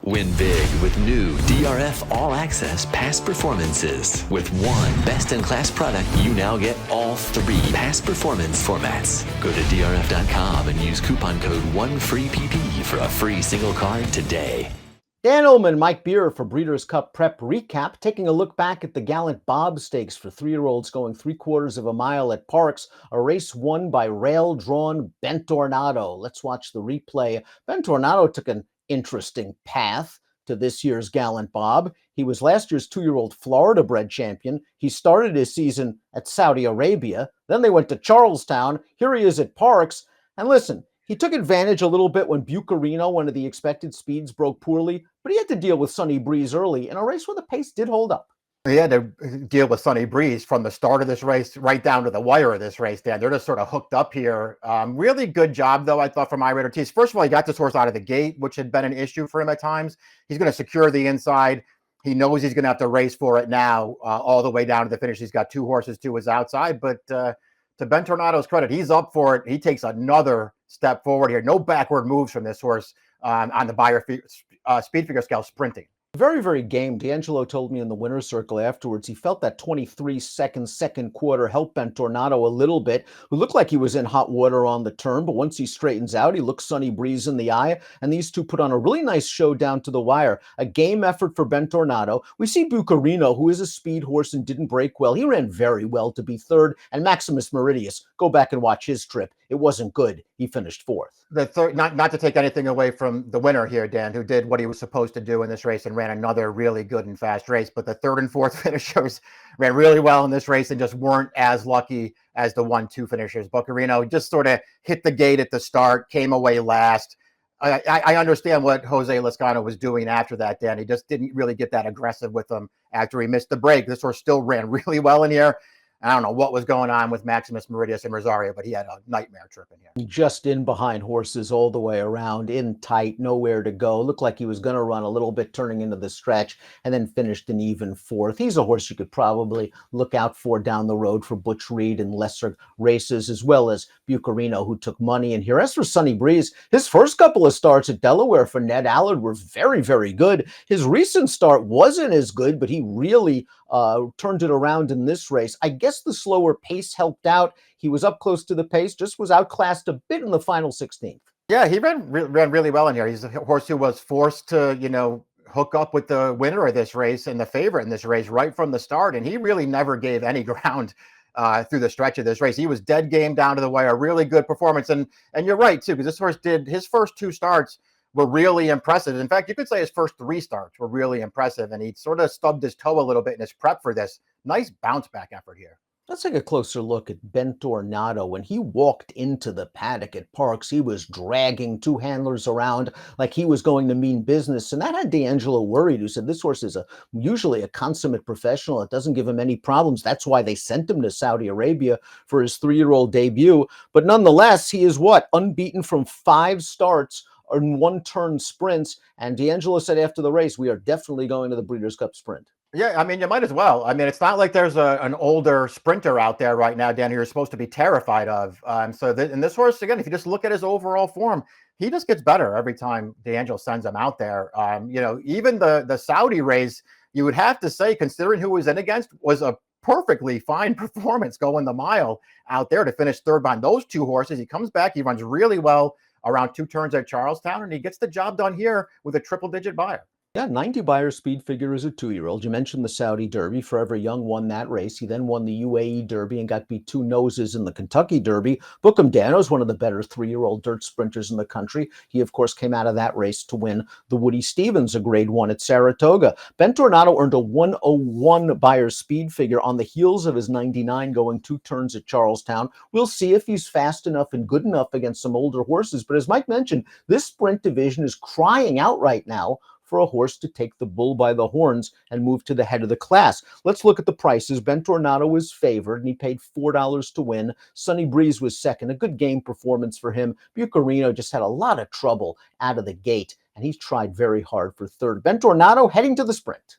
Win big with new DRF All Access past performances. With one best-in-class product, you now get all 3 past performance formats. Go to DRF.com and use coupon code 1FREEPP for a free single card today. Dan Illman, Mike Beer for Breeders' Cup Prep Recap, taking a look back at the Gallant Bob Stakes for 3-year-olds going 3/4 of a mile at Parx, a race won by rail-drawn Ben Tornado. Let's watch the replay. Ben Tornado took an interesting path to this year's Gallant Bob. He was last year's 2-year-old Florida bred champion. He started his season at Saudi Arabia. Then they went to Charlestown. Here he is at Parx. And listen, he took advantage a little bit when Bucarino, one of the expected speeds, broke poorly, but he had to deal with Sunny Breeze early in a race where the pace did hold up. He had to deal with Sunny Breeze from the start of this race right down to the wire of this race, Dan. They're just sort of hooked up here. Really good job, though, I thought, from iRaider Tees. First of all, he got this horse out of the gate, which had been an issue for him at times. He's going to secure the inside. He knows he's going to have to race for it now all the way down to the finish. He's got 2 horses to his outside, but to Ben Tornado's credit, he's up for it. He takes another step forward here. No backward moves from this horse on the Beyer speed figure scale sprinting. Very, very game. D'Angelo told me in the winner's circle afterwards he felt that 23-second second quarter helped Ben Tornado a little bit, who looked like he was in hot water on the turn, but once he straightens out, he looks Sunny Breeze in the eye, and these two put on a really nice show down to the wire. A game effort for Ben Tornado. We see Bucarino, who is a speed horse and didn't break well. He ran very well to be 3rd, and Maximus Meridius, go back and watch his trip. It wasn't good. He finished 4th. The third, not to take anything away from the winner here, Dan, who did what he was supposed to do in this race and ran another really good and fast race, but the 3rd and 4th finishers ran really well in this race and just weren't as lucky as the 1-2 finishers. Bucarino just sort of hit the gate at the start, came away last. I understand what Jose Lezcano was doing after that, Dan. He just didn't really get that aggressive with him after he missed the break. This horse still ran really well in here. I don't know what was going on with Maximus Meridius and Rosario, but he had a nightmare trip in here. Just in behind horses all the way around, in tight, nowhere to go. Looked like he was going to run a little bit turning into the stretch and then finished an even 4th. He's a horse you could probably look out for down the road for Butch Reed and lesser races, as well as Bucarino, who took money in here. As for Sunny Breeze, his first couple of starts at Delaware for Ned Allard were very, very good. His recent start wasn't as good, but he really turned it around in this race. I guess the slower pace helped out. He was up close to the pace, just was outclassed a bit in the final 16th. Yeah, he ran really well in here. He's a horse who was forced to, hook up with the winner of this race and the favorite in this race right from the start. And he really never gave any ground through the stretch of this race. He was dead game down to the wire. Really good performance. And you're right, too, because this horse did his first 2 starts were really impressive. In fact, you could say his first 3 starts were really impressive, and he sort of stubbed his toe a little bit in his prep for this. Nice bounce back effort here. Let's take a closer look at Ben Tornado. When he walked into the paddock at Parx, he was dragging 2 handlers around like he was going to mean business, and that had D'Angelo worried, who said this horse is usually a consummate professional. It doesn't give him any problems. That's why they sent him to Saudi Arabia for his 3-year-old debut. But nonetheless, he is unbeaten from 5 starts in 1-turn sprints. And D'Angelo said after the race, we are definitely going to the Breeders' Cup Sprint. Yeah, I mean, you might as well. I mean, it's not like there's an older sprinter out there right now, Dan, who you're supposed to be terrified of. And this horse, again, if you just look at his overall form, he just gets better every time D'Angelo sends him out there. Even the Saudi race, you would have to say, considering who he was in against, was a perfectly fine performance going the mile out there to finish 3rd behind those 2 horses. He comes back, he runs really well around 2 turns at Charlestown, and he gets the job done here with a triple-digit Beyer. Yeah, 90 Beyer speed figure as a 2-year-old. You mentioned the Saudi Derby. Forever Young won that race. He then won the UAE Derby and got beat 2 noses in the Kentucky Derby. Bookham Dano is one of the better 3-year-old dirt sprinters in the country. He, of course, came out of that race to win the Woody Stevens, a grade 1 at Saratoga. Ben Tornado earned a 101 Beyer speed figure on the heels of his 99 going 2 turns at Charlestown. We'll see if he's fast enough and good enough against some older horses. But as Mike mentioned, this sprint division is crying out right now for a horse to take the bull by the horns and move to the head of the class. Let's look at the prices. Ben Tornado was favored, and he paid $4 to win. Sunny Breeze was second. A good game performance for him. Bucarino just had a lot of trouble out of the gate, and he's tried very hard for 3rd. Ben Tornado heading to the Sprint.